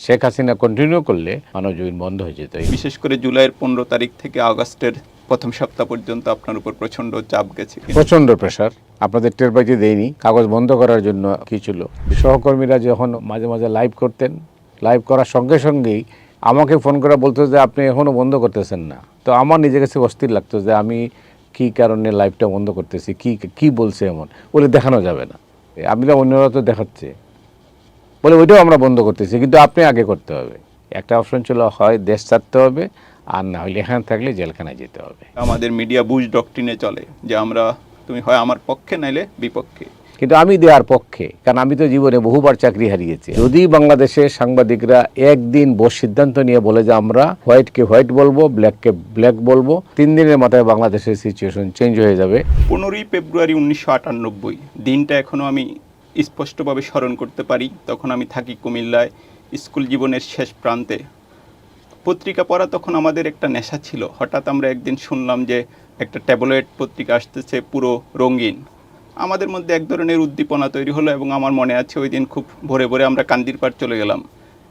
Sheikh Hasina continue করলে মানবজমিন বন্ধ হয়ে যেত। বিশেষ করে জুলাইয়ের 15 তারিখ থেকে আগস্টের প্রথম সপ্তাহ পর্যন্ত আপনার উপর প্রচণ্ড চাপ গেছে। প্রচণ্ড প্রেশার, আপনাদের টের পাইতে দেয়নি। কাগজ বন্ধ করার জন্য কি ছিল, সহকর্মীরা যখন মাঝে মাঝে লাইভ করতেন, লাইভ করার সঙ্গে সঙ্গেই আমাকে ফোন করে বলতো যে আপনি এখনও বন্ধ করতেছেন না। তো আমার নিজের কাছে অস্থির লাগতো যে আমি কী কারণে লাইভটা বন্ধ করতেছি, কি বলছে এমন বলে দেখানো যাবে না। আমি তো অন্যরা তো দেখাচ্ছে বলে ওইটাও আমরা বন্ধ করতেছি, কিন্তু আপনি আগে করতে হবে। একটা অপশন ছিল, হয় দেশ ছাড়তে হবে, আর না হলে এখানে থাকলে জেলখানায় যেতে হবে। আমাদের মিডিয়া বুশ ডক্ট্রিনে চলে যে তুমি হয় আমার পক্ষে নাইলে বিপক্ষে। কিন্তু আমি দেওয়ার পক্ষে, কারণ আমি তো জীবনে বহুবার চাকরি হারিয়েছি। যদি বাংলাদেশের সাংবাদিকরা একদিন সিদ্ধান্ত নিয়ে বলে যে আমরা হোয়াইটকে হোয়াইট বলবো, ব্ল্যাককে ব্ল্যাক বলবো, 3 দিনের মাথায় বাংলাদেশের সিচুয়েশন চেঞ্জ হয়ে যাবে। 15ই ফেব্রুয়ারি 1998 দিনটা এখনও আমি স্পষ্টভাবে স্মরণ করতে পারি। তখন আমি থাকি কুমিল্লায়, স্কুল জীবনের শেষ প্রান্তে। পত্রিকা পড়া তখন আমাদের একটা নেশা ছিল। হঠাৎ আমরা একদিন শুনলাম যে একটা ট্যাবলয়েড পত্রিকা আসতেছে, পুরো রঙিন। আমাদের মধ্যে এক ধরনের উদ্দীপনা তৈরি হলো এবং আমার মনে আছে ওই দিন খুব ভোরে ভোরে আমরা কান্দিরপাড় চলে গেলাম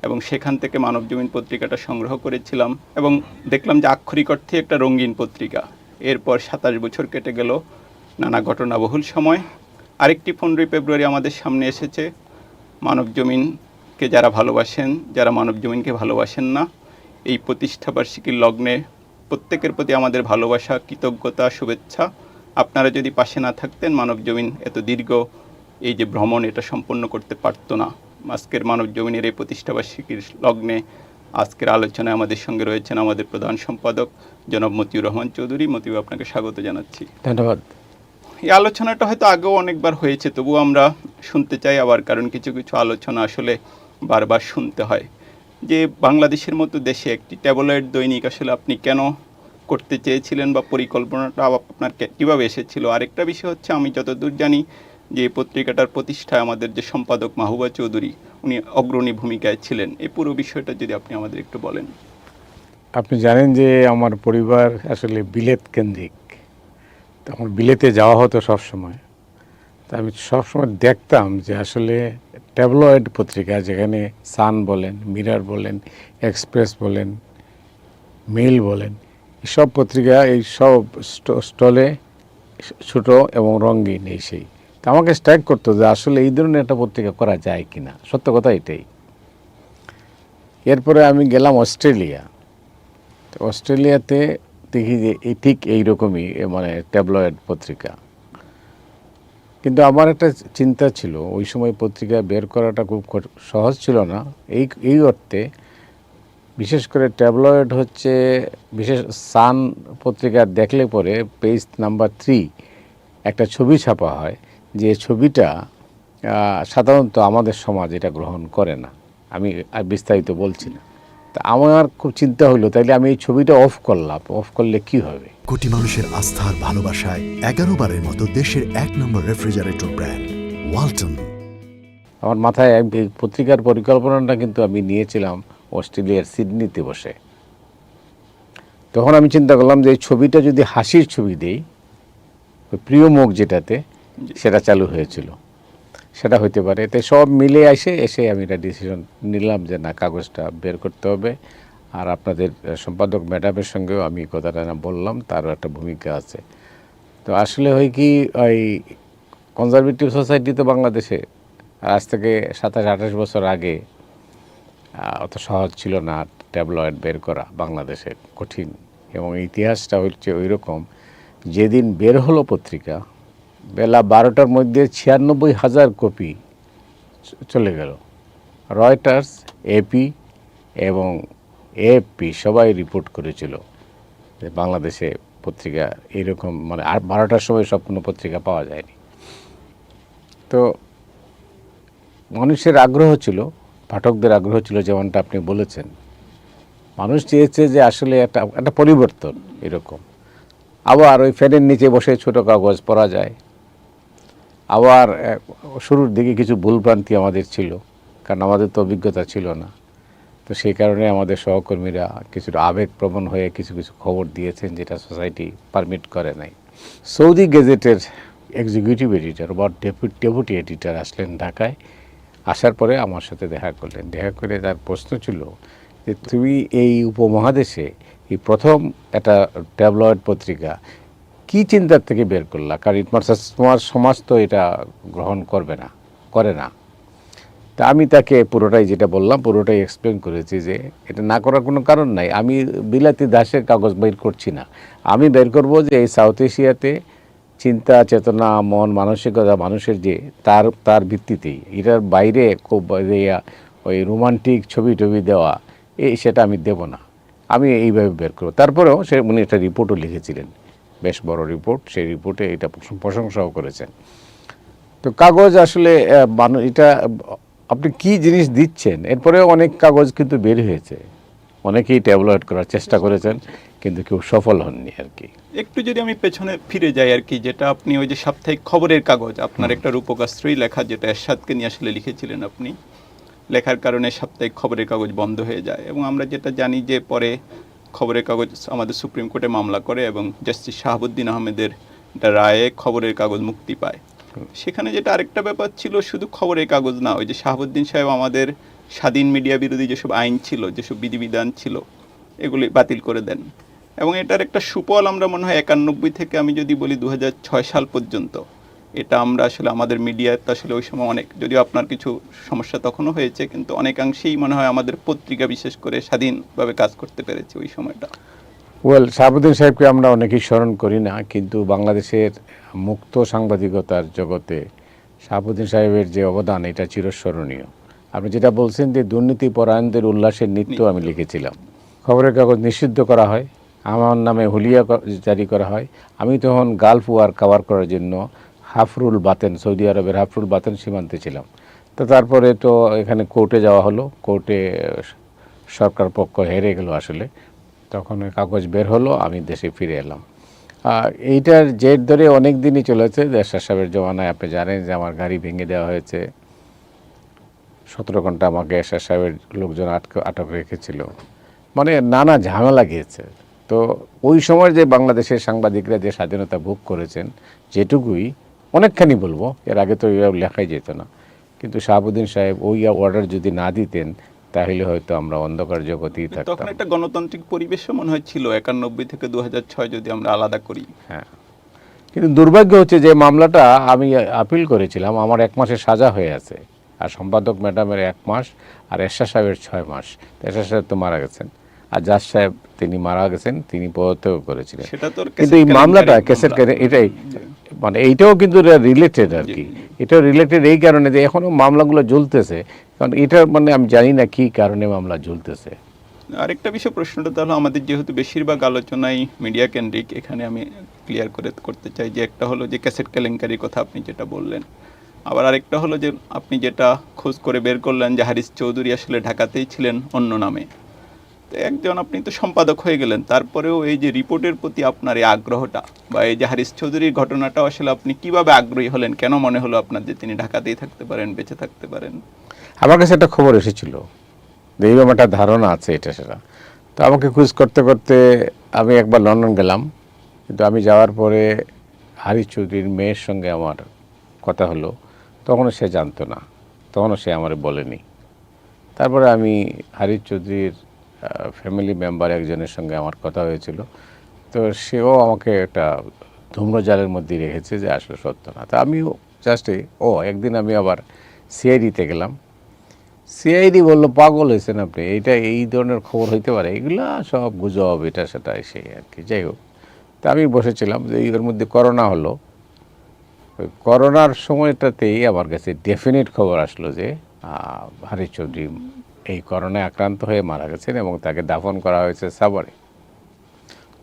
এবং সেখান থেকে মানবজমিন পত্রিকাটা সংগ্রহ করেছিলাম এবং দেখলাম যে আক্ষরিক অর্থে একটা রঙিন পত্রিকা। এরপর 27 বছর কেটে গেল, নানা ঘটনাবহুল সময়। আরেকটি 15ই ফেব্রুয়ারি আমাদের সামনে এসেছে। মানবজমিনকে যারা ভালোবাসেন, যারা মানবজমিনকে ভালোবাসেন না, এই প্রতিষ্ঠাবার্ষিকীর লগ্নে প্রত্যেকের প্রতি আমাদের ভালোবাসা, কৃতজ্ঞতা, শুভেচ্ছা। আপনারা যদি পাশে না থাকতেন, মানবজমিন এত দীর্ঘ এই যে ভ্রমণ, এটা সম্পন্ন করতে পারতো না। আজকের মানবজমিনের এই প্রতিষ্ঠাবার্ষিকীর লগ্নে আজকের আলোচনায় আমাদের সঙ্গে রয়েছেন আমাদের প্রধান সম্পাদক জনাব মতিউর রহমান চৌধুরী। মতিউর, আপনাকে স্বাগত জানাচ্ছি। ধন্যবাদ। এই আলোচনাটা হয়তো আগেও অনেকবার হয়েছে, তবুও আমরা শুনতে চাই আবার, কারণ কিছু কিছু আলোচনা আসলে বারবার শুনতে হয়। যে বাংলাদেশের মতো দেশে একটি ট্যাবলয়েড দৈনিক আসলে আপনি কেন করতে চেয়েছিলেন বা পরিকল্পনাটা আপনার কীভাবে এসেছিল? আরেকটা বিষয় হচ্ছে, আমি যতদূর জানি যে পত্রিকাটার প্রতিষ্ঠায় আমাদের যে সম্পাদক মাহবুবা চৌধুরী, উনি অগ্রণী ভূমিকায় ছিলেন। এই পুরো বিষয়টা যদি আপনি আমাদের একটু বলেন। আপনি জানেন যে আমার পরিবার আসলে বিলেত কেন্দ্রিক, তো আমার বিলেতে যাওয়া হতো সবসময়। তা আমি সবসময় দেখতাম যে আসলে ট্যাবলয়েড পত্রিকা, যেখানে সান বলেন, মিরর বলেন, এক্সপ্রেস বলেন, মেল বলেন, সব পত্রিকা এই সব স্টলে ছোটো এবং রঙিন এই সেই। তা আমাকে স্ট্রাইক করতো যে আসলে এই ধরনের একটা পত্রিকা করা যায় কি না। সত্য কথা এটাই। এরপরে আমি গেলাম অস্ট্রেলিয়া। তো অস্ট্রেলিয়াতে দেখি যে ঠিক এইরকমই, মানে ট্যাবলয়েড পত্রিকা। কিন্তু আমার একটা চিন্তা ছিল, ওই সময় পত্রিকা বের করাটা খুব সহজ ছিল না। এই অর্থে, বিশেষ করে ট্যাবলয়েড হচ্ছে, বিশেষ সান পত্রিকা দেখলে পরে পেজ নাম্বার 3 একটা ছবি ছাপা হয়, যে ছবিটা সাধারণত আমাদের সমাজ এটা গ্রহণ করে না। আমি বিস্তারিত বলছি না। তা আমার খুব চিন্তা হলো, তাইলে আমি এই ছবিটা অফ করলাম, অফ করলে কি হবে। কোটি মানুষের আস্থার ভালোবাসায় 11 বারের মতো দেশের 1 নম্বর রেফ্রিজারেটর ব্র্যান্ড ওয়ালটন। আমার মাথায় এই পত্রিকার পরিকল্পনাটা কিন্তু আমি নিয়েছিলাম অস্ট্রেলিয়ার সিডনিতে বসে। তখন আমি চিন্তা করলাম যে এই ছবিটা যদি হাসির ছবি দেই, প্রিয় মুখ যেটাতে, সেটা চালু হয়েছিল, সেটা হইতে পারে। তাই সব মিলে এসে আমি একটা ডিসিশন নিলাম যে না, কাগজটা বের করতে হবে। আর আপনাদের সম্পাদক ম্যাডামের সঙ্গেও আমি কথাটা বললাম, তারও একটা ভূমিকা আছে। তো আসলে হয় কি, ওই কনজারভেটিভ সোসাইটি তো বাংলাদেশে আজ থেকে 27-28 বছর আগে অত সহজ ছিল না ট্যাবলয়েড বের করা, বাংলাদেশে কঠিন। এবং ইতিহাসটা হচ্ছে ওই রকম, যেদিন বের হলো পত্রিকা, বেলা 12টার মধ্যে 96,000 কপি চলে গেল। রয়টার্স, এপি এবং এএফপি সবাই রিপোর্ট করেছিল যে বাংলাদেশে পত্রিকা এইরকম, মানে আর 12টার সময় সব কোনো পত্রিকা পাওয়া যায়নি। তো মানুষের আগ্রহ ছিল, পাঠকদের আগ্রহ ছিল, যেমনটা আপনি বলেছেন। মানুষ চেয়েছে যে আসলে একটা পরিবর্তন এরকম। আবার ওই ফ্যানের নিচে বসে ছোটো কাগজ পড়া যায়। আবার শুরুর দিকে কিছু ভুলভ্রান্তি আমাদের ছিল, কারণ আমাদের তো অভিজ্ঞতা ছিল না। তো সেই কারণে আমাদের সহকর্মীরা কিছুটা আবেগপ্রবণ হয়ে কিছু কিছু খবর দিয়েছেন, যেটা সোসাইটি পারমিট করে নাই। সৌদি গেজেটের এক্সিকিউটিভ এডিটর বা ডেপুটি এডিটর আসলেন ঢাকায়, আসার পরে আমার সাথে দেখা করলেন, দেখা করে তার প্রশ্ন ছিল যে তুমি এই উপমহাদেশে এই প্রথম একটা ট্যাবলয়েড পত্রিকা কি চিন্তার থেকে বের করলা, কারণ তোমার সমাজ তো এটা গ্রহণ করবে না, করে না। তা আমি তাকে পুরোটাই যেটা বললাম পুরোটাই এক্সপ্লেন করেছি যে এটা না করার কোনো কারণ নাই, আমি বিলাতি দাসের কাগজ বের করছি না, আমি বের করব যে এই সাউথ এশিয়াতে চিন্তা চেতনা মন মানসিকতা মানুষের যে তার ভিত্তিতেই, এটার বাইরে খুব ওই রোমান্টিক ছবি টবি দেওয়া সেটা আমি দেব না, আমি এইভাবে বের করব। তারপরেও উনি একটা রিপোর্টও লিখেছিলেন, বেশ বড় রিপোর্ট, সেই রিপোর্টে এটা প্রশংসাও করেছেন। তো কাগজ আসলে এটা আপনি কি জিনিস দিচ্ছেন, এরপরেও অনেক কাগজ কিন্তু বের হয়েছে, অনেকেই ট্যাবলয়েড করার চেষ্টা করেছেন কিন্তু কেউ সফল হননি আর কি। একটু যদি আমি পেছনে ফিরে যাই আর কি, যেটা আপনি ওই যে সাপ্তাহিক খবরের কাগজ, আপনার একটা রূপকাশ্রয়ী লেখা যেটা এরশাদকে নিয়ে আসলে লিখেছিলেন আপনি, লেখার কারণে সাপ্তাহিক খবরের কাগজ বন্ধ হয়ে যায় এবং আমরা যেটা জানি যে পরে খবরের কাগজ আমাদের সুপ্রিম কোর্টে মামলা করে এবং জাস্টিস শাহাবুদ্দিন আহমেদের একটা রায়ে খবরের কাগজ মুক্তি পায়। সেখানে যেটা আরেকটা ব্যাপার ছিল, শুধু খবরের কাগজ না, ওই যে শাহাবুদ্দিন সাহেব আমাদের স্বাধীন মিডিয়া বিরোধী যেসব আইন ছিল, যেসব বিধিবিধান ছিল, এগুলি বাতিল করে দেন এবং এটার একটা সুফল আমরা মনে হয় 91 থেকে আমি যদি বলি 2006 সাল পর্যন্ত এটা আমরা আসলে আমাদের মিডিয়াতে আসলে ওই সময় অনেক, যদিও আপনার কিছু সমস্যা তখনও হয়েছে, কিন্তু অনেকাংশেই মনে হয় আমাদের পত্রিকা বিশেষ করে স্বাধীনভাবে কাজ করতে পেরেছে ওই সময়টা। শাহাবুদ্দিন সাহেবকে আমরা অনেকেই স্মরণ করি না, কিন্তু বাংলাদেশের মুক্ত সাংবাদিকতার জগতে শাহাবুদ্দিন সাহেবের যে অবদান এটা চিরস্মরণীয়। আপনি যেটা বলছেন যে দুর্নীতি পরায়ণদের উল্লাসের নৃত্য আমি লিখেছিলাম, খবরের কাগজ নিষিদ্ধ করা হয়, আমার নামে হুলিয়া জারি করা হয়, আমি তখন গালফ ওয়ার কভার করার জন্য হাফরুল বাতেন, সৌদি আরবের হাফরুল বাতেন সীমান্তে ছিলাম। তো তারপরে তো এখানে কোর্টে যাওয়া হলো, কোর্টে সরকার পক্ষ হেরে গেল আসলে, তখন ওই কাগজ বের হলো, আমি দেশে ফিরে এলাম। এইটার জের ধরে অনেক দিনই চলেছে। এরশাদ সাহেবের জমানায় আপনি জানেন যে আমার গাড়ি ভেঙে দেওয়া হয়েছে, 17 ঘন্টা আমাকে এরশাদ সাহেবের লোকজন আটক রেখেছিল, মানে নানা ঝামেলা গিয়েছে। তো ওই সময় যে বাংলাদেশের সাংবাদিকরা যে স্বাধীনতা ভোগ করেছেন যেটুকুই, অনেকখানি বলবো, এর আগে তো এরা লেখাই যেত না, কিন্তু শাহাবুদ্দিন সাহেব ওই অর্ডার যদি না দিতেন তাহলে হয়তো আমরা অন্ধকার জগতেই থাকতাম। তখন একটা গণতান্ত্রিক পরিবেশও মনে হয় ছিল 91 থেকে 2006 যদি আমরা আলাদা করি। হ্যাঁ, কিন্তু দুর্ভাগ্য হচ্ছে যে মামলাটা আমি আপিল করেছিলাম, আমার 1 মাসের সাজা হয়ে আছে, আর সম্পাদক ম্যাডামের 1 মাস, আর এরশাদ সাহেবের 6 মাস। এরশাদ সাহেব তো মারা গেছেন, আর জাজ সাহেব তিনি মারা গেছেন, তিনি পদত্যাগ করেছিলেন। কিন্তু এই মামলাটা কেসের এটাই মানে এইটাও কিন্তু রিলেটেড আর কি, এটাও রিলেটেড এই কারণে যে এখনও মামলাগুলো ঝুলতেছে, কারণ এটা মানে আমি জানি না কী কারণে মামলা ঝুলতেছে। আরেকটা বিষয় প্রশ্নটা তাহলে আমাদের যেহেতু বেশিরভাগ আলোচনাই মিডিয়া কেন্দ্রিক, এখানে আমি ক্লিয়ার করতে চাই যে একটা হলো যে ক্যাসেট কেলেঙ্কারির কথা আপনি যেটা বললেন, আবার আরেকটা হলো যে আপনি যেটা খোঁজ করে বের করলেন যে হারিস চৌধুরী আসলে ঢাকাতেই ছিলেন অন্য নামে। তো একজন আপনি তো সম্পাদক হয়ে গেলেন, তারপরেও এই যে রিপোর্টের প্রতি আপনার এই আগ্রহটা বা এই যে হারিস চৌধুরীর ঘটনাটা আসলে আপনি কিভাবে আগ্রহী হলেন, কেন মনে হলো আপনার যে তিনি ঢাকাতেই থাকতে পারেন, বেঁচে থাকতে পারেন? আমার কাছে একটা খবর এসেছিল, এইরকম একটা ধারণা আছে এটা সেটা, তো আমাকে খুঁজ করতে করতে আমি একবার লন্ডন গেলাম, কিন্তু আমি যাওয়ার পরে হারিস চৌধুরীর মেয়ের সঙ্গে আমার কথা হলো, তখনও সে জানতো না, তখনও সে আমার বলেনি। তারপরে আমি হারিস চৌধুরীর ফ্যামিলি মেম্বার একজনের সঙ্গে আমার কথা হয়েছিল, তো সেও আমাকে একটা ধূম্রজালের মধ্যে রেখেছে যে আসলে সত্য না। তা আমিও একদিন আমি আবার সিআইডিতে গেলাম, সিআইডি বললো পাগল হয়েছেন আপনি, এইটা এই ধরনের খবর হইতে পারে, এগুলা সব গুজব, এটা সেটা এসে আর কি। যাই হোক, তা আমি বসেছিলাম যে এর মধ্যে করোনা হলো, ওই করোনার সময়টাতেই আমার কাছে ডেফিনিট খবর আসলো যে হারিস চৌধুরী এই করোনায় আক্রান্ত হয়ে মারা গেছেন এবং তাকে দাফন করা হয়েছে সাভারে।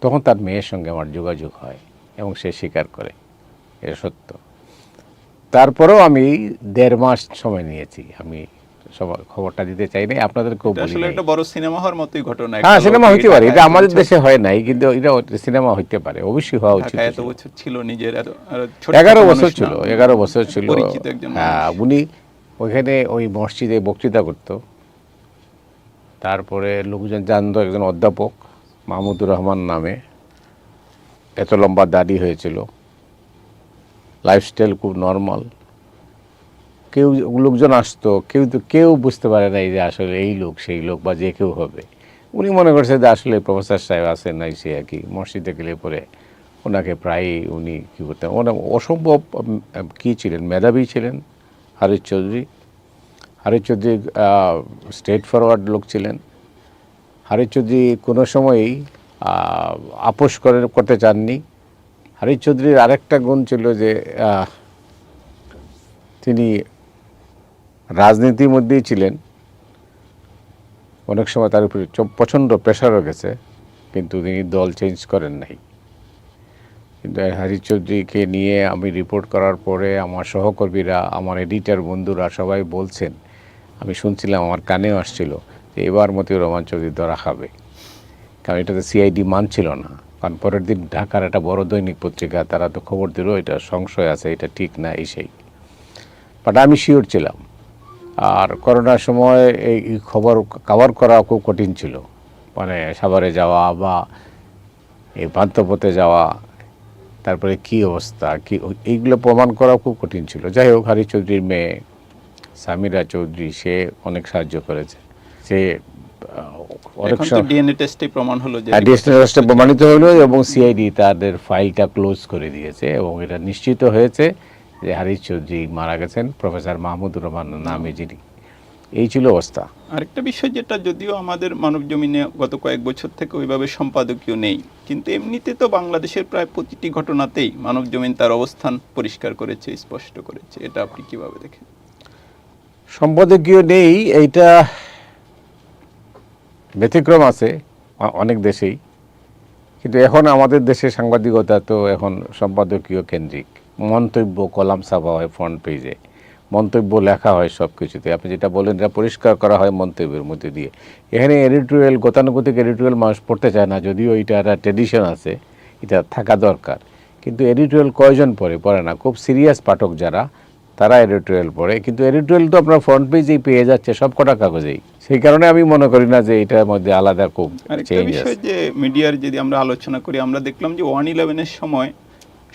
তখন তার মেয়ের সঙ্গে আমার যোগাযোগ হয় এবং সে স্বীকার করে এটা সত্য। তারপরেও আমি 1.5 মাস সময় নিয়েছি, আমি সবার খবরটা দিতে চাই নাই, আপনাদেরকেও বলি আসলে একটা বড় সিনেমা হওয়ার মতোই ঘটনা। হ্যাঁ, সিনেমা হইতে পারে, এটা আমাদের দেশে হয় নাই, কিন্তু এটা সিনেমা হইতে পারে, অবশ্যই হওয়া উচিত। এত বছর ছিল, নিজের 11 বছর ছিল, 11 বছর ছিল। হ্যাঁ, উনি ওইখানে ওই মসজিদে বক্তৃতা করত, তারপরে লোকজন জানতো একজন অধ্যাপক মাহমুদুর রহমান নামে, এত লম্বা দাড়ি হয়েছিল, লাইফস্টাইল খুব নর্মাল, কেউ লোকজন আসতো, কেউ বুঝতে পারে নাই যে আসলে এই লোক সেই লোক বা যে কেউ হবে। উনি মনে করছে যে আসলে প্রফেসর সাহেব আছেন নাই, সে আর কি মসজিদে গেলে পরে ওনাকে প্রায়ই উনি কী করতেন, ওনা অসম্ভব কী ছিলেন, মেধাবী ছিলেন হারিস চৌধুরী। হারিস চৌধুরী স্ট্রেট ফরওয়ার্ড লোক ছিলেন। হারিস চৌধুরী কোনো সময়ই আপোষ করতে চাননি। হারিস চৌধুরীর আরেকটা গুণ ছিল যে তিনি রাজনীতির মধ্যেই ছিলেন, অনেক সময় তার উপরে প্রচণ্ড প্রেশারও গেছে, কিন্তু তিনি দল চেঞ্জ করেন নাই। কিন্তু হারিস চৌধুরীকে নিয়ে আমি রিপোর্ট করার পরে আমার সহকর্মীরা, আমার এডিটর বন্ধুরা সবাই বলছেন, আমি শুনছিলাম, আমার কানেও আসছিল যে এবার মতিউর রহমান চৌধুরী ধরা খাবে, কারণ এটাতে সিআইডি মানছিল না। কারণ পরের দিন ঢাকার একটা বড় দৈনিক পত্রিকা, তারা তো খবর দিল এটা সংশয় আছে, এটা ঠিক না, এই সেই। বাট আমি শিওর ছিলাম। আর করোনার সময় এই খবর কভার করা খুব কঠিন ছিল, মানে সাভারে যাওয়া বা এই পান্থপথে যাওয়া, তারপরে কি অবস্থা কি, এইগুলো প্রমাণ করা খুব কঠিন ছিল। যাই হোক, হারিস চৌধুরীর মেয়ে সামিরা চৌধুরী, সে অনেক সাহায্য করেছে। সে অনেক সময় ডিএনএ টেস্টে প্রমাণ হলো যে ডিএনএ টেস্টে প্রমাণিত হলো এবং সিআইডি তাদের ফাইলটা ক্লোজ করে দিয়েছে এবং এটা নিশ্চিত হয়েছে যে হারিস চৌধুরী মারা গেছেন প্রফেসর মাহমুদুর রহমান নামে যিনি। এই ছিল অবস্থা। আরেকটা বিষয় যেটা যদিও আমাদের মানব জমিনে গত কয়েক বছর থেকে ওইভাবে সম্পাদকীয় নেই, কিন্তু এমনিতে তো বাংলাদেশের প্রায় প্রতিটি ঘটনাতেই মানব জমিন তার অবস্থান পরিষ্কার করেছে, স্পষ্ট করেছে। এটা আপনি কিভাবে দেখেন? সম্পাদকীয় নেই, এইটা ব্যতিক্রম আছে অনেক দেশেই, কিন্তু এখন আমাদের দেশে সাংবাদিকতা তো এখন সম্পাদকীয় কেন্দ্রিক। মন্তব্য কলাম ছাপা হয় ফ্রন্ট পেজে, মন্তব্য লেখা হয় সব কিছুতে। আপনি যেটা বলেন এটা পরিষ্কার করা হয় মন্তব্যের মধ্যে দিয়ে। এখানে এডিটোরিয়াল, গতানুগতিক এডিটোরিয়াল মানুষ পড়তে চায় না, যদিও এটা একটা ট্রেডিশন আছে, এটা থাকা দরকার। কিন্তু এডিটোরিয়াল কয়জন পড়ে না, খুব সিরিয়াস পাঠক যারা, তারা এডিটোরিয়াল পড়ে। কিন্তু এডিটোরিয়াল তো আপনার ফ্রন্ট পেজেই পেয়ে যাচ্ছে সব কটা কাগজেই। সেই কারণে আমি মনে করি না যে এটার মধ্যে আলাদা খুব চেঞ্জ বিষয় আছে। যে মিডিয়ার যদি আমরা আলোচনা করি, আমরা দেখলাম যে 1/11-এর সময়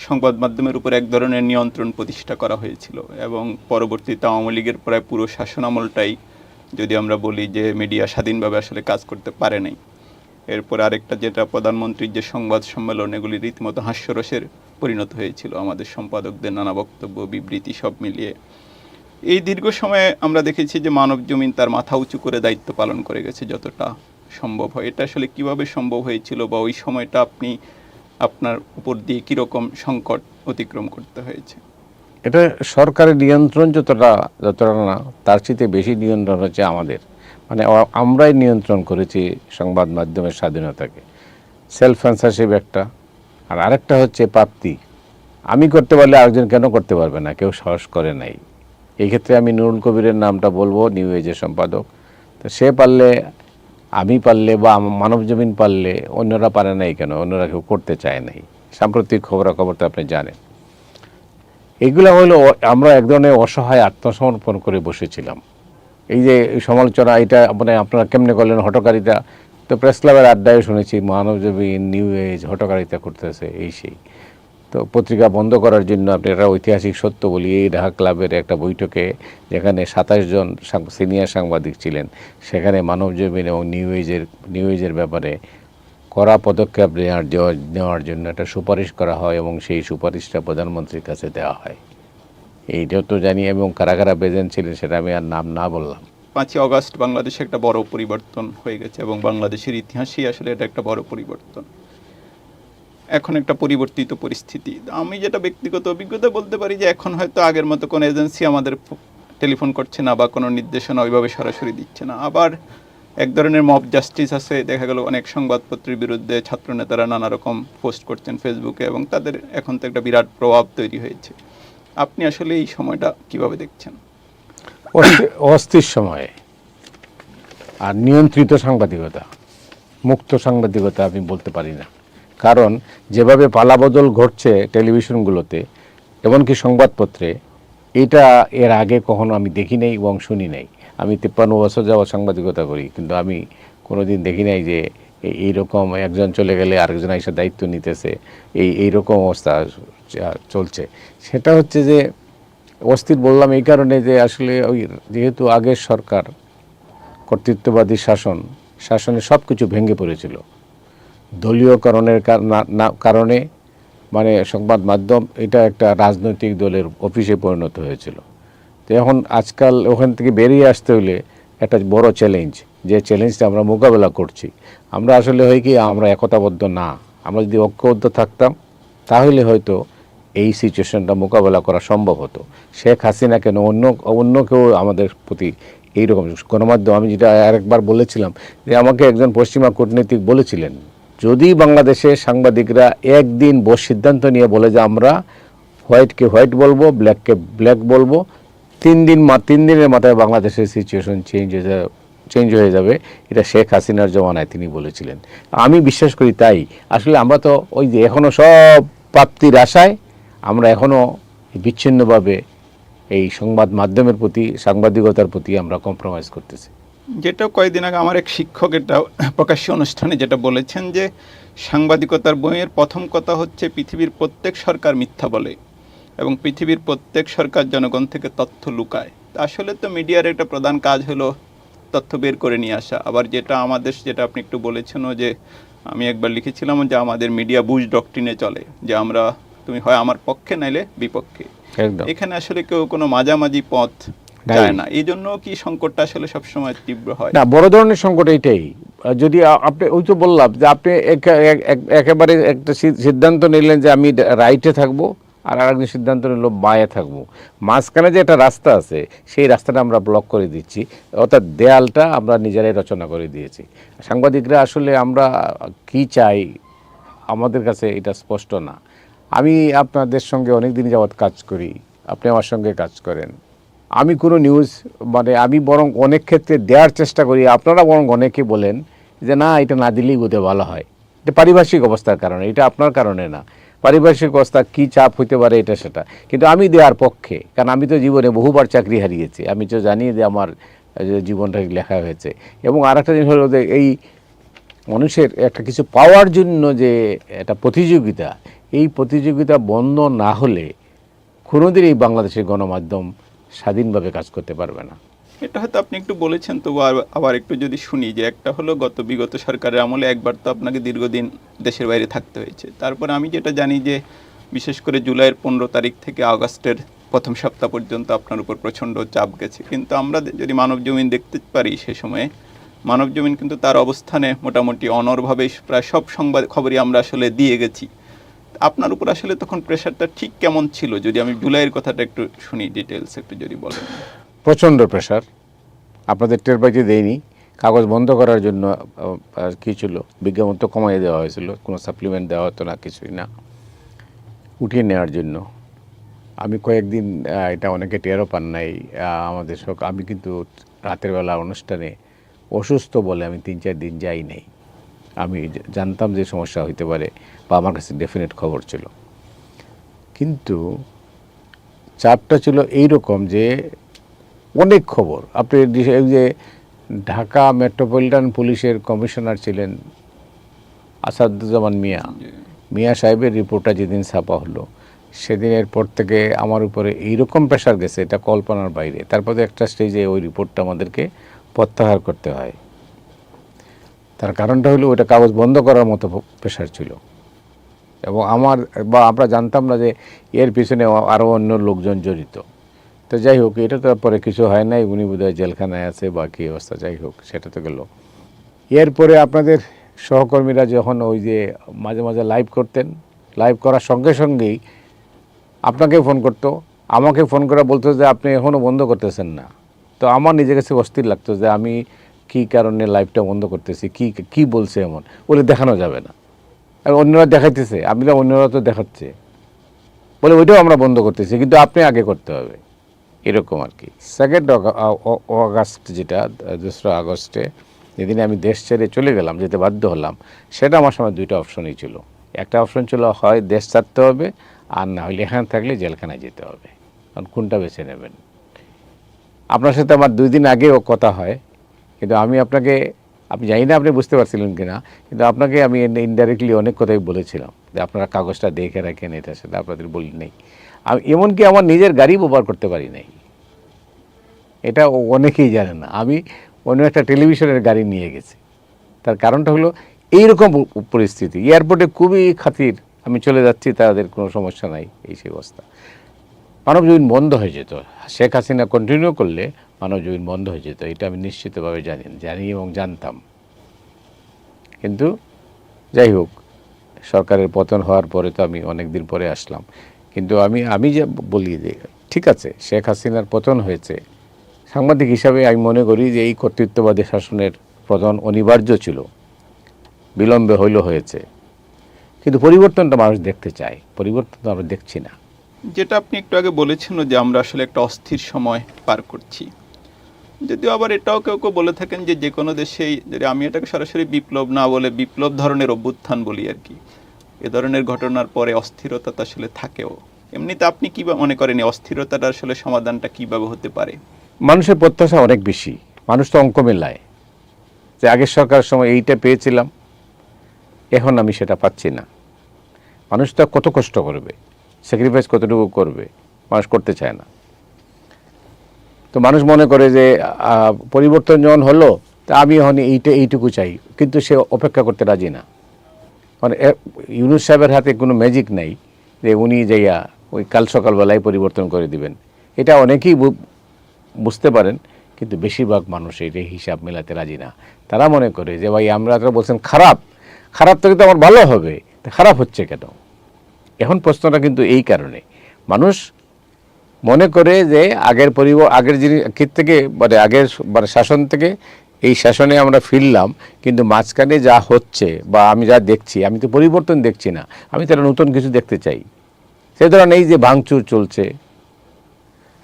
সংবাদ মাধ্যমের উপর এক ধরনের নিয়ন্ত্রণ প্রতিষ্ঠা করা হয়েছিল এবং পরবর্তীতে আওয়ামী লীগের প্রায় পুরো শাসনামলটাই যদি আমরা বলি যে মিডিয়া স্বাধীনভাবে আসলে কাজ করতে পারে নাই। এরপর আরেকটা যেটা প্রধানমন্ত্রীর যে সংবাদ সম্মেলন, এগুলি রীতিমতো হাস্যরসের পরিণত হয়েছিল, আমাদের সম্পাদকদের নানা বক্তব্য বিবৃতি সব মিলিয়ে। এই দীর্ঘ সময়ে আমরা দেখেছি যে মানব জমিন তার মাথা উঁচু করে দায়িত্ব পালন করে গেছে যতটা সম্ভব হয়। এটা আসলে কিভাবে সম্ভব হয়েছিল বা ওই সময়টা আপনি আপনার উপর দিয়ে কীরকম সংকট অতিক্রম করতে হয়েছে? এটা সরকারের নিয়ন্ত্রণ যতটা না, তার চেয়ে বেশি নিয়ন্ত্রণ হচ্ছে আমাদের, মানে আমরাই নিয়ন্ত্রণ করেছি সংবাদ মাধ্যমের স্বাধীনতাকে। সেলফ সেন্সরশিপ একটা, আর আরেকটা হচ্ছে প্রাপ্তি। আমি করতে পারলে আরেকজন কেন করতে পারবে না, কেউ সাহস করে নাই। এই ক্ষেত্রে আমি নুরুল কবিরের নামটা বলবো, নিউ এজের সম্পাদক। তো সে পারলে, আমি পারলে বা মানব জমিন পারলে অন্যরা পারে নাই কেন, অন্যরা কেউ করতে চায় নাই। সাম্প্রতিক খবরাখবর তো আপনি জানেন। এগুলো হলো আমরা এক ধরনের অসহায় আত্মসমর্পণ করে বসেছিলাম। এই যে সমালোচনা, এটা মানে আপনারা কেমনে করলেন, হটকারিতা তো প্রেস ক্লাবের আড্ডায় শুনেছি, মানবজমিন নিউ এজ হটকারিতা করতেছে এই সেই। তো পত্রিকা বন্ধ করার জন্য আপনি একটা ঐতিহাসিক সত্য বলি, এই ঢাকা ক্লাবের একটা বৈঠকে যেখানে 27 জন সিনিয়র সাংবাদিক ছিলেন, সেখানে মানবজমিন এবং নিউ এজের ব্যাপারে কড়া পদক্ষেপ নেওয়ার জন্য একটা সুপারিশ করা হয় এবং সেই সুপারিশটা প্রধানমন্ত্রীর কাছে দেওয়া হয়। এইটাও তো জানি এবং কারা কারা প্রেজেন্ট ছিলেন সেটা আমি আর নাম না বললাম। 5ই অগাস্ট বাংলাদেশে একটা বড় পরিবর্তন হয়ে গেছে এবং বাংলাদেশের ইতিহাসেই আসলে এটা একটা বড় পরিবর্তন। এখন একটা পরিবর্তিত পরিস্থিতি। আমি যেটা ব্যক্তিগত অভিজ্ঞতা বলতে পারি যে এখন হয়তো আগের মতো কোনো এজেন্সি আমাদের টেলিফোন করছে না বা কোনো নির্দেশনা ওইভাবে সরাসরি দিচ্ছে না। আবার এক ধরনের মব জাস্টিস আছে, দেখা গেল অনেক সংবাদপত্রের বিরুদ্ধে ছাত্রনেতারা নানা রকম পোস্ট করছেন ফেসবুকে এবং তাদের এখন তো একটা বিরাট প্রভাব তৈরি হয়েছে। আপনি আসলে এই সময়টা কিভাবে দেখছেন? অস্থির সময়ে আর নিয়ন্ত্রিত সাংবাদিকতা, মুক্ত সাংবাদিকতা আমি বলতে পারি না। কারণ যেভাবে পালাবদল ঘটছে টেলিভিশনগুলোতে, এমনকি সংবাদপত্রে, এটা এর আগে কখনো আমি দেখি নাই এবং শুনি নাই। আমি 53 বছর যাওয়া সাংবাদিকতা করি, কিন্তু আমি কোনোদিন দেখি নাই যে এইরকম একজন চলে গেলে আরেকজন এসে দায়িত্ব নিতেছে, এইরকম অবস্থা চলছে। সেটা হচ্ছে যে অস্থির বললাম এই কারণে যে আসলে ওই যেহেতু আগের সরকার কর্তৃত্ববাদী শাসনে সব কিছু ভেঙে পড়েছিল, দলীয়করণের কারণে মানে সংবাদ মাধ্যম এটা একটা রাজনৈতিক দলের অফিসে পরিণত হয়েছিল। তো এখন আজকাল ওখান থেকে বেরিয়ে আসতে হলে একটা বড় চ্যালেঞ্জ, যে চ্যালেঞ্জটা আমরা মোকাবেলা করছি। আমরা আসলে হয় কি, আমরা একতাবদ্ধ না। আমরা যদি ঐক্যবদ্ধ থাকতাম তাহলে হয়তো এই সিচুয়েশনটা মোকাবেলা করা সম্ভব হতো। শেখ হাসিনা কেন, অন্য কেউ আমাদের প্রতি এইরকম গণমাধ্যম, আমি যেটা আরেকবার বলেছিলাম যে আমাকে একজন পশ্চিমা কূটনীতিক বলেছিলেন, যদি বাংলাদেশে সাংবাদিকরা একদিন সিদ্ধান্ত নিয়ে বলে যে আমরা হোয়াইটকে হোয়াইট বলবো, ব্ল্যাককে ব্ল্যাক বলবো, 3 দিনের মাথায় বাংলাদেশের সিচুয়েশন চেঞ্জ হয়ে যাবে, এটা শেখ হাসিনার জমানায় তিনি বলেছিলেন। আমি বিশ্বাস করি তাই। আসলে আমরা তো ওই যে এখনও সব প্রাপ্তির আশায় আমরা এখনও বিচ্ছিন্নভাবে এই সংবাদ মাধ্যমের প্রতি, সাংবাদিকতার প্রতি আমরা কম্প্রোমাইজ করতেছি। যেটা কয়েকদিন আগে আমার এক শিক্ষক এটা প্রকাশ্য অনুষ্ঠানে যেটা বলেছেন যে সাংবাদিকতার বইয়ের প্রথম কথা হচ্ছে পৃথিবীর প্রত্যেক সরকার মিথ্যা বলে এবং পৃথিবীর প্রত্যেক সরকার জনগণ থেকে তথ্য লুকায়। আসলে তো মিডিয়ার একটা প্রধান কাজ হলো তথ্য বের করে নিয়ে আসা। আবার যেটা আমাদের, যেটা আপনি একটু বলেছেনও যে আমি একবার লিখেছিলাম যে আমাদের মিডিয়া বুশ ডক্ট্রিনে চলে, যে আমরা তুমি হয় আমার পক্ষে নাইলে বিপক্ষে। এখানে আসলে কেউ কোনো মাঝামাঝি পথ যায় না। এই জন্য কি সংকটটা আসলে সবসময় তীব্র হয় না? বড় ধরনের সংকট এইটাই। যদি আপনি ওই তো বললাম যে আপনি একেবারে একটা সিদ্ধান্ত নিলেন যে আমি রাইটে থাকবো, আর আরেকজন সিদ্ধান্ত নিল বাঁয়ে থাকবো, মাঝখানে যে একটা রাস্তা আছে সেই রাস্তাটা আমরা ব্লক করে দিচ্ছি, অর্থাৎ দেয়ালটা আমরা নিজেরাই রচনা করে দিয়েছি। সাংবাদিকরা আসলে আমরা কি চাই আমাদের কাছে এটা স্পষ্ট না। আমি আপনাদের সঙ্গে অনেক দিন যাবৎ কাজ করি, আপনি আমার সঙ্গে কাজ করেন। আমি কোনো নিউজ মানে আমি বরং অনেক ক্ষেত্রে দেওয়ার চেষ্টা করি, আপনারা বরং অনেকে বলেন যে না এটা না দিলেই বোধহয় ভালো হয়। এটা পারিপার্শ্বিক অবস্থার কারণে, এটা আপনার কারণে না। পারিপার্শ্বিক অবস্থা কী চাপ হইতে পারে এটা সেটা, কিন্তু আমি দেওয়ার পক্ষে, কারণ আমি তো জীবনে বহুবার চাকরি হারিয়েছি, আমি তো জানি যে আমার জীবনটা লেখা হয়েছে। এবং আর একটা জিনিস হলো যে এই মানুষের একটা কিছু পাওয়ার জন্য যে একটা প্রতিযোগিতা, এই প্রতিযোগিতা বন্ধ না হলে কোনোদিন এই বাংলাদেশের গণমাধ্যম স্বাধীনভাবে কাজ করতে পারবে না। এটা হয়তো আপনি একটু বলেছেন, তো আবার একটু যদি শুনি যে একটা হলো বিগত সরকারের আমলে একবার তো আপনাকে দীর্ঘদিন দেশের বাইরে থাকতে হয়েছে। তারপরে আমি যেটা জানি যে বিশেষ করে জুলাইয়ের 15 তারিখ থেকে আগস্টের প্রথম সপ্তাহ পর্যন্ত আপনার উপর প্রচণ্ড চাপ গেছে। কিন্তু আমরা যদি মানবজমিন দেখতে পারি সে সময়ে মানবজমিন কিন্তু তার অবস্থানে মোটামুটি অনড়ভাবে প্রায় সব সংবাদ খবরই আমরা আসলে দিয়ে গেছি। আপনার উপর আসলে তখন প্রেশারটা ঠিক কেমন ছিল, যদি আমি জুলাইয়ের কথাটা একটু শুনি, ডিটেলস একটু যদি বলেন। প্রচণ্ড প্রেশার, আপনাদের টের পাইতে দেয়নি। কাগজ বন্ধ করার জন্য কী ছিল, বিজ্ঞাপন তো কমাই দেওয়া হয়েছিল, কোনো সাপ্লিমেন্ট দেওয়া হতো না, কিছুই না, উঠিয়ে নেওয়ার জন্য। আমি কয়েকদিন এটা অনেকে টেরও পান নাই আমাদের আমি কিন্তু রাতের বেলা অনুষ্ঠানে অসুস্থ বলে আমি 3-4 দিন যাই নাই। আমি জানতাম যে সমস্যা হইতে পারে বা আমার কাছে ডেফিনেট খবর ছিল, কিন্তু চাপটা ছিল এইরকম যে অনেক খবর। আপনি যে ঢাকা মেট্রোপলিটন পুলিশের কমিশনার ছিলেন আসাদুজ্জামান মিয়া সাহেবের রিপোর্টটা যেদিন ছাপা হলো, সেদিনের পর থেকে আমার উপরে এইরকম প্রেশার গেছে, এটা কল্পনার বাইরে। তারপরে একটা স্টেজে ওই রিপোর্টটা আমাদেরকে প্রত্যাহার করতে হয়। তার কারণটা হলো ওটা কাগজ বন্ধ করার মতো প্রেশার ছিল, এবং আমরা জানতাম না যে এর পিছনে আরও অন্য লোকজন জড়িত। তো যাই হোক, এটা তো পরে কিছু হয় নাই, উনি বোধহয় জেলখানায় আছে বা কী অবস্থা, যাই হোক সেটা তো গেল। এরপরে আপনাদের সহকর্মীরা যখন ওই যে মাঝে মাঝে লাইভ করতেন, লাইভ করার সঙ্গে সঙ্গেই আপনাকে ফোন করতো, আমাকে ফোন করে বলতো যে আপনি এখনও বন্ধ করতেছেন না। তো আমার নিজের কাছে অস্থির লাগতো যে আমি কী কারণে লাইভটা বন্ধ করতেছি, কি বলছে এমন, বলে দেখানো যাবে না। আর অন্যরা দেখাইতেছে, অন্যরা তো দেখাচ্ছে, বলে ওইটাও আমরা বন্ধ করতেছি, কিন্তু আপনি আগে করতে হবে, এরকম আর কি। 2 আগস্ট, যেটা 2 আগস্টে যেদিন আমি দেশ ছেড়ে চলে গেলাম, যেতে বাধ্য হলাম, সেটা আমার সময় 2টা অপশনই ছিল। একটা অপশন ছিল হয় দেশ ছাড়তে হবে, আর না হলে এখানে থাকলে জেলখানায় যেতে হবে। কারণ কোনটা বেছে নেবেন? আপনার সাথে আমার 2 দিন আগেও কথা হয়, কিন্তু আমি আপনাকে, আপনি জানি না আপনি বুঝতে পারছিলেন কি না, কিন্তু আপনাকে আমি ইনডাইরেক্টলি অনেক কথাই বলেছিলাম যে আপনারা কাগজটা দেখে রাখেন, এটা সেটা আপনাদের বলি নেই। আমি এমনকি আমার নিজের গাড়ি ব্যবহার করতে পারি নাই, এটা অনেকেই জানে না। আমি অন্য একটা টেলিভিশনের গাড়ি নিয়ে গেছি, তার কারণটা হলো এইরকম পরিস্থিতি। এয়ারপোর্টে খুবই খাতির, আমি চলে যাচ্ছি, তাদের কোনো সমস্যা নাই, এই সেই অবস্থা। মানবজমিন বন্ধ হয়ে যেত, শেখ হাসিনা কন্টিনিউ করলে মানবজমিন বন্ধ হয়ে যেত, এটা আমি নিশ্চিতভাবে জানি এবং জানতাম। কিন্তু যাই হোক, সরকারের পতন হওয়ার পরে তো আমি অনেক দিন পরে আসলাম। কিন্তু আমি যে বলি যে ঠিক আছে, শেখ হাসিনার পতন হয়েছে, সাংবাদিক হিসাবে আমি মনে করি যে এই কর্তৃত্ববাদী শাসনের পতন অনিবার্য ছিল, বিলম্বে হয়েছে। কিন্তু পরিবর্তনটা মানুষ দেখতে চায়, পরিবর্তন তো আমরা দেখছি না। যেটা আপনি একটু আগে বলেছেন যে আমরা আসলে একটা অস্থির সময় পার করছি, যদিও আবার এটাও কেউ কেউ বলে থাকেন যে যে কোনো দেশেই, যদি আমি এটাকে সরাসরি বিপ্লব না বলে বিপ্লব ধরনের অভ্যুত্থান বলি আর কি, এ ধরনের ঘটনার পরে অস্থিরতা তো আসলে থাকেও। এমনিতে আপনি কী মনে করেন এই অস্থিরতাটা আসলে সমাধানটা কীভাবে হতে পারে? মানুষের প্রত্যাশা অনেক বেশি, মানুষ তো অঙ্ক মেলায় যে আগের সরকারের সময় এইটা পেয়েছিলাম, এখন আমি সেটা পাচ্ছি না। মানুষ তো কত কষ্ট করবে, স্যাক্রিফাইস কতটুকু করবে, মানুষ করতে চায় না। তো মানুষ মনে করে যে পরিবর্তন যখন হলো, তা আমি এখন এইটুকু চাই, কিন্তু সে অপেক্ষা করতে রাজি না। মানে ইউনূস সাহেবের হাতে কোনো ম্যাজিক নাই যে উনি যাইয়া ওই কাল সকালবেলায় পরিবর্তন করে দিবেন। এটা অনেকেই বুঝতে পারেন, কিন্তু বেশিরভাগ মানুষ এই হিসাব মেলাতে রাজি না। তারা মনে করে যে ভাই আমরা তো বলছেন খারাপ থেকে তো আমার ভালো হবে, তা খারাপ হচ্ছে কেন? এখন প্রশ্নটা কিন্তু এই কারণে, মানুষ মনে করে যে আগের যিনি থেকে আগের শাসন থেকে এই শাসনে আমরা ফিরলাম, কিন্তু মাঝখানে যা হচ্ছে বা আমি যা দেখছি, আমি তো পরিবর্তন দেখছি না, আমি তারা নতুন কিছু দেখতে চাই। সেই ধরনের এই যে ভাঙচুর চলছে,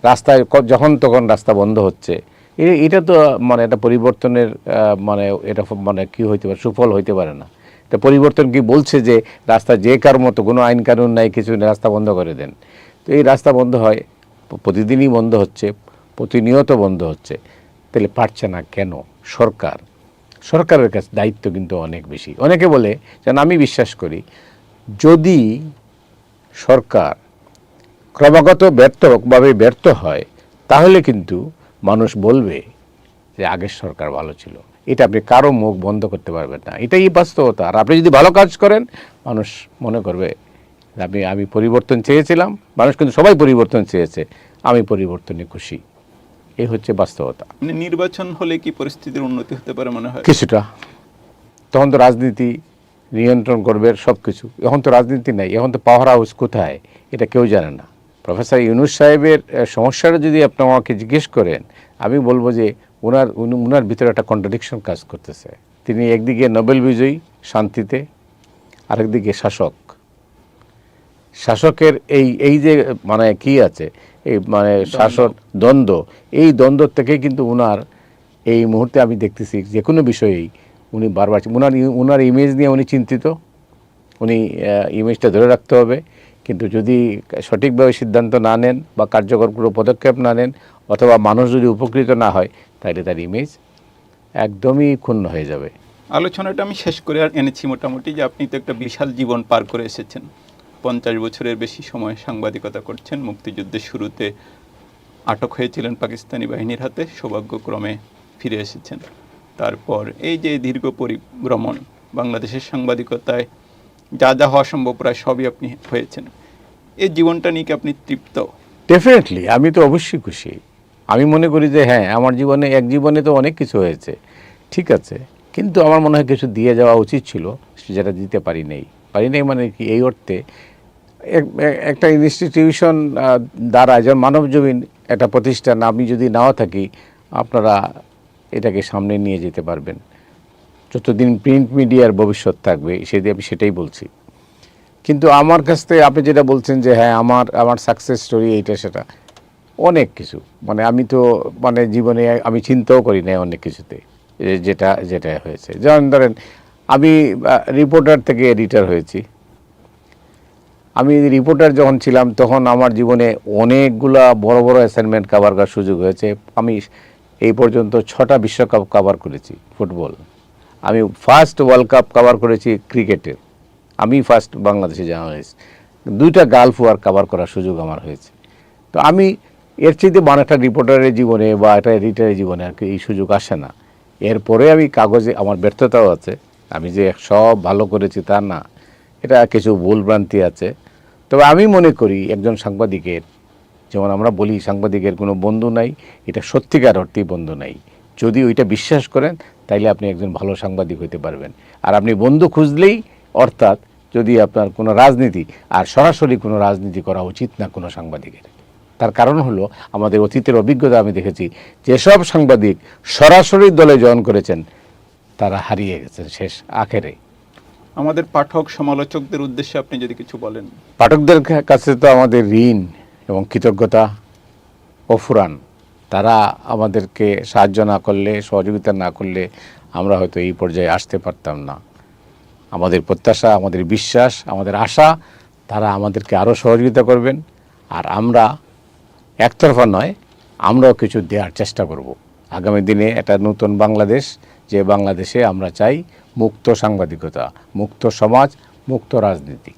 রাস্তায় যখন তখন রাস্তা বন্ধ হচ্ছে, এটা তো মানে একটা পরিবর্তনের এটা কি হইতে পারে, সুফল হইতে পারে না। তা পরিবর্তন কি বলছে যে রাস্তা যে কার মতো কোনো আইন কানুন নাই, কিছু রাস্তা বন্ধ করে দেন? তো এই রাস্তা বন্ধ হয়, প্রতিদিনই বন্ধ হচ্ছে, প্রতিনিয়ত বন্ধ হচ্ছে, তাহলে পারছে না কেন? সরকারের কাছে দায়িত্ব কিন্তু অনেক বেশি। অনেকে বলে, যেন আমি বিশ্বাস করি, যদি সরকার ক্রমাগত ব্যর্থ হয়, তাহলে কিন্তু মানুষ বলবে যে আগের সরকার ভালো ছিল। এটা আপনি কারো মুখ বন্ধ করতে পারবেন না, এটাই বাস্তবতা। আর আপনি যদি ভালো কাজ করেন, মানুষ মনে করবে আমি পরিবর্তন চেয়েছিলাম, মানুষ কিন্তু সবাই পরিবর্তন চেয়েছে, আমি পরিবর্তনে খুশি। এই হচ্ছে বাস্তবতা। মানে নির্বাচন হলে কি পরিস্থিতির উন্নতি হতে পারে মনে হয়? কিছুটা। তখন তো রাজনীতি নিয়ন্ত্রণ করবে সব কিছু। এখন তো রাজনীতি নাই, এখন তো পাওয়ার হাউস কোথায় এটা কেউ জানে না। প্রফেসর ইউনূস সাহেবের সমস্যাটা যদি আপনি আমাকে জিজ্ঞেস করেন, আমি বলবো যে উনার ভিতরে একটা কন্ট্রাডিকশন কাজ করতেছে। তিনি একদিকে নোবেল বিজয়ী শান্তিতে, আরেকদিকে শাসকের এই যে কি আছে, এই শাসক দ্বন্দ্ব, এই দ্বন্দ্ব থেকে কিন্তু উনার এই মুহূর্তে আমি দেখতেছি যে কোনো বিষয়েই উনি বারবার উনার ইমেজ নিয়ে উনি চিন্তিত, উনি ইমেজটা ধরে রাখতে হবে। কিন্তু যদি সঠিকভাবে সিদ্ধান্ত না নেন বা কার্যকর কোনো পদক্ষেপ না নেন, অথবা মানুষ যদি উপকৃত না হয়, তাহলে তার ইমেজ একদমই ক্ষুণ্ণ হয়ে যাবে। আলোচনাটা আমি শেষ করে আর এনেছি মোটামুটি, যে আপনি তো একটা বিশাল জীবন পার করে এসেছেন, 50 বছরের বেশি সময় সাংবাদিকতা করছেন। মুক্তিযুদ্ধের শুরুতে আটক হয়েছিলেন পাকিস্তানি বাহিনীর হাতে, সৌভাগ্যক্রমে ফিরে এসেছেন। তারপর এই যে দীর্ঘ পরিভ্রমণ, বাংলাদেশের সাংবাদিকতায় যা যা হওয়া সম্ভব প্রায় সবই আপনি হয়েছেন। এই জীবনটা নিয়ে কি আপনি তৃপ্ত? ডেফিনেটলি, আমি তো অবশ্যই খুশি। আমি মনে করি যে হ্যাঁ, আমার জীবনে তো অনেক কিছু হয়েছে, ঠিক আছে, কিন্তু আমার মনে হয় কিছু দিয়ে যাওয়া উচিত ছিল, যেটা দিতে পারি নাই মানে কি, এই অর্থে একটা ইনস্টিটিউশন দ্বারা, যেমন মানবজমিন একটা প্রতিষ্ঠান, আমি যদি নাও থাকি, আপনারা এটাকে সামনে নিয়ে যেতে পারবেন যতদিন প্রিন্ট মিডিয়ার ভবিষ্যৎ থাকবে, আমি সেটাই বলছি। কিন্তু আমার কাছ থেকে আপনি যেটা বলছেন যে হ্যাঁ, আমার সাকসেস স্টোরি এইটা সেটা, অনেক কিছু আমি তো জীবনে আমি চিন্তাও করি না অনেক কিছুতে যেটা হয়েছে। যেমন ধরেন, আমি রিপোর্টার থেকে এডিটর হয়েছি। আমি রিপোর্টার যখন ছিলাম, তখন আমার জীবনে অনেকগুলা বড় বড় অ্যাসাইনমেন্ট কভার করার সুযোগ হয়েছে। আমি এই পর্যন্ত 6টা বিশ্বকাপ কভার করেছি ফুটবল। আমি ফার্স্ট ওয়ার্ল্ড কাপ কভার করেছি ক্রিকেটের, আমি ফার্স্ট বাংলাদেশি জার্নালিস্ট। 2টা গালফ ওয়ার কভার করার সুযোগ আমার হয়েছে। তো আমি এর চেয়ে একটা রিপোর্টারের জীবনে বা একটা এডিটারের জীবনে আর কি এই সুযোগ আসে না। এরপরে আমি কাগজে আমার ব্যর্থতাও আছে, আমি যে সব ভালো করেছি তা না, এটা কিছু ভুলভ্রান্তি আছে। তবে আমি মনে করি একজন সাংবাদিকের, যেমন আমরা বলি সাংবাদিকের কোনো বন্ধু নাই, এটা সত্যিকার অর্থেই বন্ধু নাই। যদি ওইটা বিশ্বাস করেন তাইলে আপনি একজন ভালো সাংবাদিক হতে পারবেন। আর আপনি বন্ধু খুঁজলেই, অর্থাৎ যদি আপনার কোনো রাজনীতি, আর সরাসরি কোনো রাজনীতি করা উচিত না কোনো সাংবাদিকের। তার কারণ হলো আমাদের অতীতের অভিজ্ঞতা আমি দেখেছি, যেসব সাংবাদিক সরাসরি দলে জয়েন করেছেন তারা হারিয়ে গেছেন শেষ আখেরে। আমাদের পাঠক সমালোচকদের উদ্দেশ্যে আপনি যদি কিছু বলেন। পাঠকদের কাছে তো আমাদের ঋণ এবং কৃতজ্ঞতা অফুরান। তারা আমাদেরকে সাহায্য না করলে, সহযোগিতা না করলে আমরা হয়তো এই পর্যায়ে আসতে পারতাম না। আমাদের প্রত্যাশা, আমাদের বিশ্বাস, আমাদের আশা তারা আমাদেরকে আরও সহযোগিতা করবেন। আর আমরা একতরফা নয়, আমরাও কিছু দেওয়ার চেষ্টা করব আগামী দিনে। একটা নতুন বাংলাদেশ, যে বাংলাদেশে আমরা চাই মুক্ত সাংবাদিকতা, মুক্ত সমাজ, মুক্ত রাজনীতি।